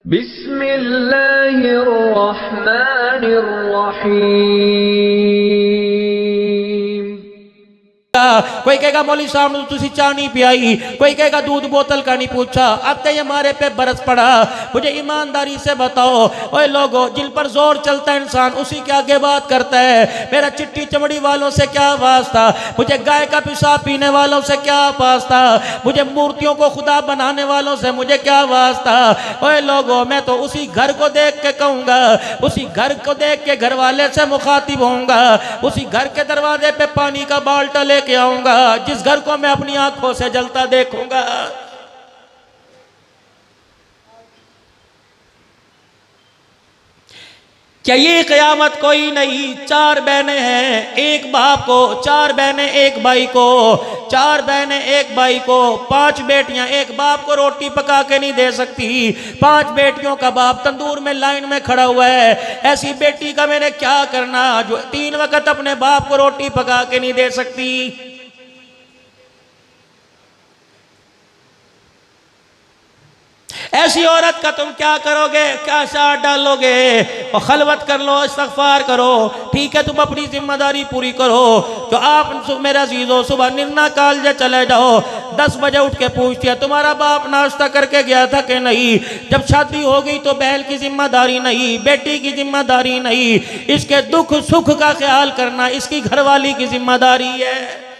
बिस्मिल्लाहिर्रहमानिर्रहीम। कोई कहेगा मौलवी साहब ने तुसी चाह नहीं पियाई, कोई कहेगा दूध बोतल का नहीं पूछा। अब तो हमारे पे बरस पड़ा। मुझे ईमानदारी से बताओ ओए लोगों, जिन पर जोर चलता है इंसान उसी के आगे बात करता है। मेरा चिट्टी चमड़ी वालों से क्या वास्ता, मुझे गाय का पेशाब पीने वालों से क्या वास्ता, मुझे मूर्तियों को खुदा बनाने वालों से मुझे क्या वास्ता। ओए लोगों, मैं तो उसी घर को देख के कहूँगा, उसी घर को देख के घर वाले से मुखातिब होऊंगा, उसी घर के दरवाजे पे पानी का बाल्टा लेके आऊंगा जिस घर को मैं अपनी आंखों से जलता देखूंगा। क्या ये क़यामत कोई नहीं? चार बहनें हैं एक बाप को, चार बहनें एक भाई को, चार बहनें एक भाई को, पांच बेटियां एक बाप को रोटी पका के नहीं दे सकती। पांच बेटियों का बाप तंदूर में लाइन में खड़ा हुआ है। ऐसी बेटी का मैंने क्या करना जो तीन वक्त अपने बाप को रोटी पका के नहीं दे सकती। ऐसी औरत का तुम क्या करोगे? क्या साथ डालोगे? और खलवत कर लो, इस्तग़फ़ार करो, ठीक है, तुम अपनी जिम्मेदारी पूरी करो। तो आप मेरे अज़ीज़ों सुबह निर्ना कालजे चले जाओ, 10 बजे उठ के पूछती है तुम्हारा बाप नाश्ता करके गया था कि नहीं। जब शादी हो गई तो बहन की जिम्मेदारी नहीं, बेटी की जिम्मेदारी नहीं, इसके दुख सुख का ख्याल करना इसकी घरवाली की जिम्मेदारी है।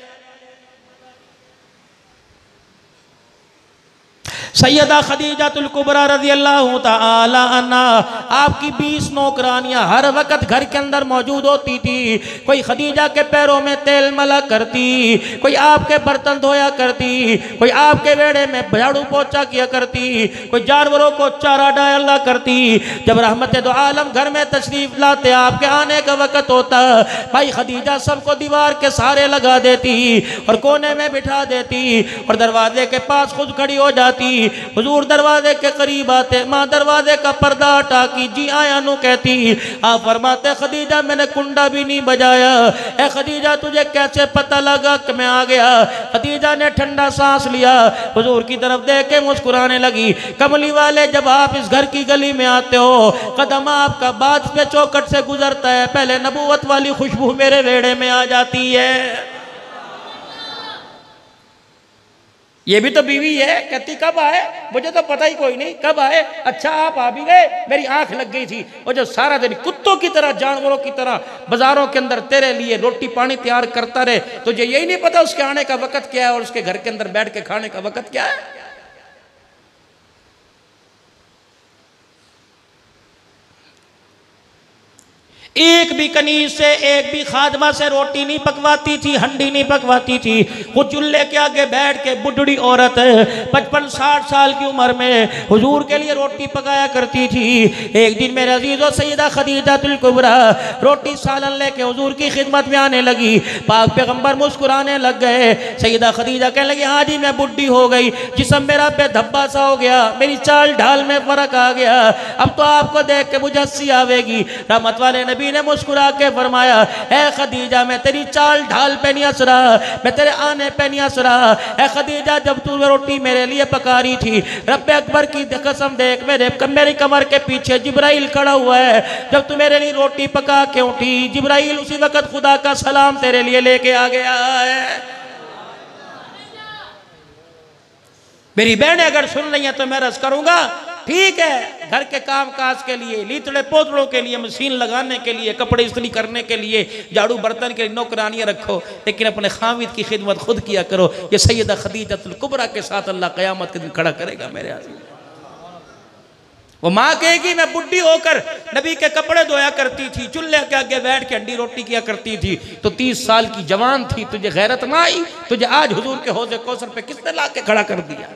सैयदा खदीजातुल कुबरा रज़ियल्लाहु ताला अन्हा, आपकी 20 नौकरानियां हर वक्त घर के अंदर मौजूद होती थी। कोई खदीजा के पैरों में तेल मला करती, कोई आपके बर्तन धोया करती, कोई आपके वेड़े में झाड़ू पोछा किया करती, कोई जानवरों को चारा डाला करती। जब रहमत दो आलम घर में तशरीफ लाते, आपके आने का वक्त होता, भाई खदीजा सबको दीवार के सहारे लगा देती और कोने में बिठा देती और दरवाजे के पास खुद खड़ी हो जाती। हुजूर दरवाजे के करीब आते, माँ दरवाजे का पर्दा हटा की जी आया नु कहती। आप फरमाते खदीजा मैंने कुंडा भी नहीं बजाया। ए खदीजा तुझे कैसे पता लगा कि मैं आ गया? खदीजा ने ठंडा सांस लिया, हुजूर की तरफ देख के मुस्कुराने लगी। कमली वाले, जब आप इस घर की गली में आते हो, कदम आपका बात पे चौखट से गुजरता है, पहले नबूवत वाली खुशबू मेरे वेड़े में आ जाती है। ये भी तो बीवी है, कहती कब आए? मुझे तो पता ही कोई नहीं कब आए। अच्छा आप आ भी गए, मेरी आंख लग गई थी। और जो सारा दिन कुत्तों की तरह जानवरों की तरह बाजारों के अंदर तेरे लिए रोटी पानी तैयार करता रहे, तुझे यही नहीं पता उसके आने का वक्त क्या है और उसके घर के अंदर बैठ के खाने का वक्त क्या है? एक भी कनीज से, एक भी खादमा से रोटी नहीं पकवाती थी, हंडी नहीं पकवाती थी। वो चूल्हे के आगे बैठ के बुढ़ड़ी औरत 55-60 साल की उम्र में हुजूर के लिए रोटी पकाया करती थी। एक दिन मेरे अजीजों सैयदा खदीजातुल कुबरा रोटी सालन लेके हुजूर की खिदमत में आने लगी। पाक पैगंबर मुस्कुराने लग गए। सैयदा खदीजा कहने लगी हाँ जी मैं बुढ़ी हो गई, जिस्म मेरा बेधब्बा सा हो गया, मेरी चाल ढाल में फर्क आ गया, अब तो आपको देख के मुझे हंसी आवेगी। रहमत वाले नबी ने मुस्कुरा के फरमाया ए खदीजा मैं तेरी चाल ढाल पे नहीं हंस रहा, मैं तेरे आने पे नहीं हंस रहा। ए खदीजा जब तू रोटी मेरे लिए पका रही थी, रब्बे अकबर की कसम देख मेरी कमर के पीछे जिब्राइल खड़ा हुआ है। जब तू मेरे लिए रोटी पका के उठी, जिब्राइल उसी वक्त खुदा का सलाम तेरे लिए लेके आ गया है। मेरी बहनें अगर सुन रही हैं तो मैं रस करूंगा, ठीक है, घर के काम काज के लिए, लीतड़े पोतड़ों के लिए, मशीन लगाने के लिए, कपड़े इस्त्री करने के लिए, झाड़ू बर्तन के लिए नौकरानियां रखो, लेकिन अपने खामिद की खिदमत खुद किया करो। ये सैयदा खदीजातुल कुबरा के साथ अल्लाह क़यामत के दिन खड़ा करेगा मेरे आज़ीज़। वो माँ कहेगी मैं बुढ़ी होकर नबी के कपड़े धोया करती थी, चूल्हे के आगे बैठ के हंडी रोटी किया करती थी, तो 30 साल की जवान थी, तुझे गैरत ना आई? तुझे आज हुजूर के हौज़े कौसर पे किसने ला के खड़ा कर दिया?